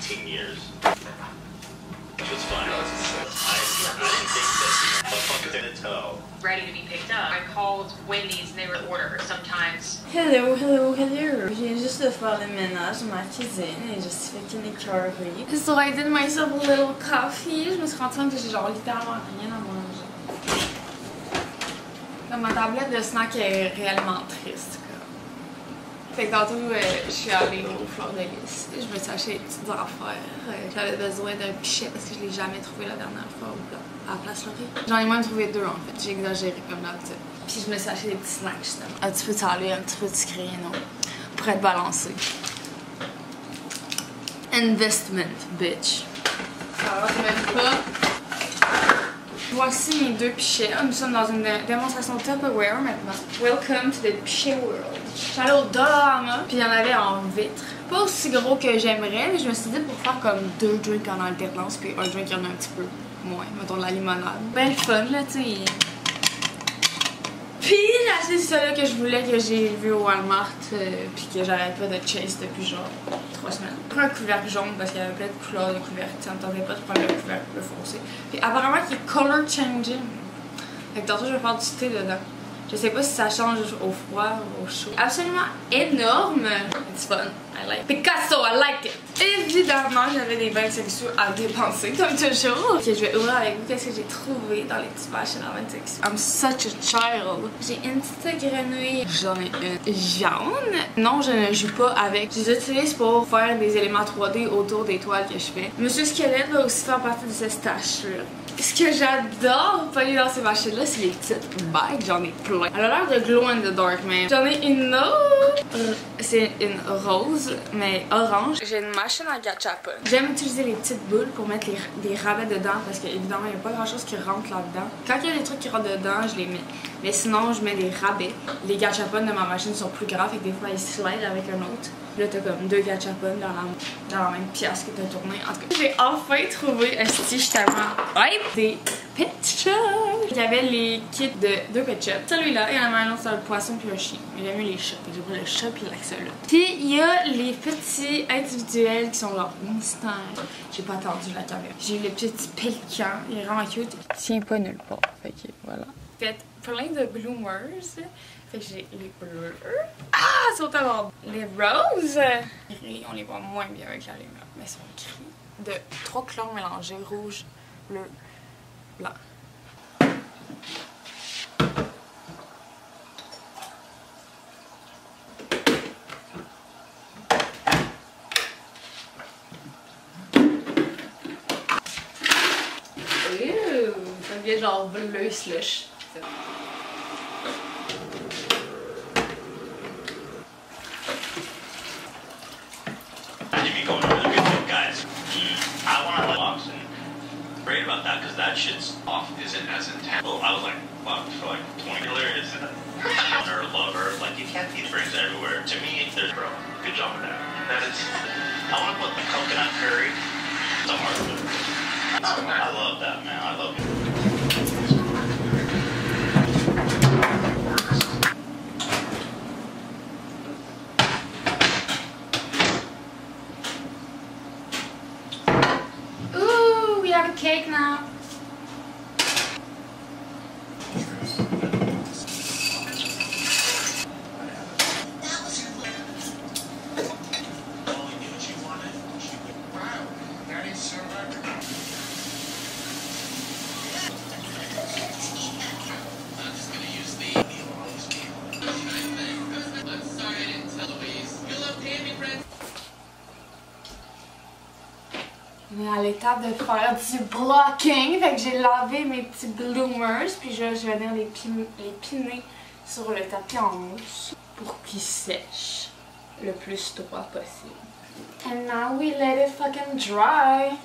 18 years. Which was fun. I didn't think that motherfuckers in a tow. Ready to be picked up. I called Wendy's and they were order sometimes. Hello, hello, hello. Je viens juste de faire le ménage dans ma cuisine et je suis fucking écœurée. So I did myself a little coffee. Je me suis rendue compte que j'ai genre littéralement rien à manger. Comme ma tablette de snack est réellement triste. Fait que tantôt, je suis allée au Fleur de Lys. Je me suis acheté des petites affaires. J'avais besoin d'un pichet parce que je l'ai jamais trouvé la dernière fois à la Place Laurier. J'en ai même trouvé 2 en fait. J'ai exagéré comme d'habitude. Puis je me suis acheté des petits snacks justement. Un petit peu de salé, un petit peu de sucré, non? Pour être balancé. Investment, bitch. Alors, je mets pas. Voici mes 2 pichets. Nous sommes dans une démonstration Tupperware maintenant. Welcome to the pichet world. J'allais au Dollarama, puis il y en avait en vitre. Pas aussi gros que j'aimerais, mais je me suis dit pour faire comme 2 drinks en alternance, puis un drink qui en a un petit peu moins, mettons de la limonade. Ben le fun là, tu sais. Puis j'ai acheté celui-là que je voulais, que j'ai vu au Walmart, puis que j'arrête pas de chase depuis genre 3 semaines. J'ai pris un couvercle jaune parce qu'il y avait plein de couleurs de couvercle, ça me tentait pas de prendre le couvercle bleu foncé. Puis apparemment il est color changing. Fait que tantôt je vais faire du thé dedans. Je sais pas si ça change au froid ou au chaud. Absolument énorme! It's fun. I like it. Picasso, I like it! Évidemment, j'avais des 25 sous à dépenser, comme toujours. Ok, je vais ouvrir avec vous qu'est-ce que j'ai trouvé dans les petits machines à 25 sous. I'm such a child. J'ai une petite grenouille. J'en ai une jaune. Non, je ne joue pas avec. Je les utilise pour faire des éléments 3D autour des toiles que je fais. Monsieur Squelette va aussi faire partie de cette stache-là. Ce que j'adore pogner dans ces machines-là, c'est les petites bagues. J'en ai plein. Elle a l'air de glow in the dark, mais j'en ai une autre. C'est une rose, mais orange. J'ai une machine à gachapon. J'aime utiliser les petites boules pour mettre des rabais dedans parce qu'évidemment, il n'y a pas grand-chose qui rentre là-dedans. Quand il y a des trucs qui rentrent dedans, je les mets. Mais sinon, je mets des rabais. Les gachapon de ma machine sont plus grands, fait que des fois, ils slide avec un autre. Là, t'as comme 2 gachapon dans la même pièce que t'as tourné. En tout cas, j'ai enfin trouvé un stitch tellement hype des ketchup. Il y avait les kits de 2 ketchup. Celui-là, et il y en avait un autre, c'est le poisson puis un chien. Mais j'aime mieux les chats. J'ai pris le chat puis l'axolotl. Puis il y a les petits individuels qui sont leur mystère. J'ai pas attendu la caméra. J'ai eu le petit pélican. Il est vraiment cute. Il tient pas nulle part. Fait que voilà. Fait plein de bloomers. Fait que j'ai les bleus. Ah! Ils sont tellement beaux. Les roses. On les voit moins bien avec la lumière. Mais ils sont gris. De 3 couleurs mélangées. Rouge, bleu, blanc. Ouh! Ça devient genre bleu slush. Great about that because that shit's off isn't as intense. Well, I was like, fuck, for like 20 hilarious. Or lover, like you can't eat drinks everywhere. To me, there's bro. Good job with that. That is. I want to put the coconut curry. It's a hard food. I love that, man. I love it. Cake now. On est à l'étape de faire du blocking, fait que j'ai lavé mes petits bloomers, puis je vais venir les piner sur le tapis en mousse pour qu'ils sèchent le plus droit possible. And now we let it fucking dry.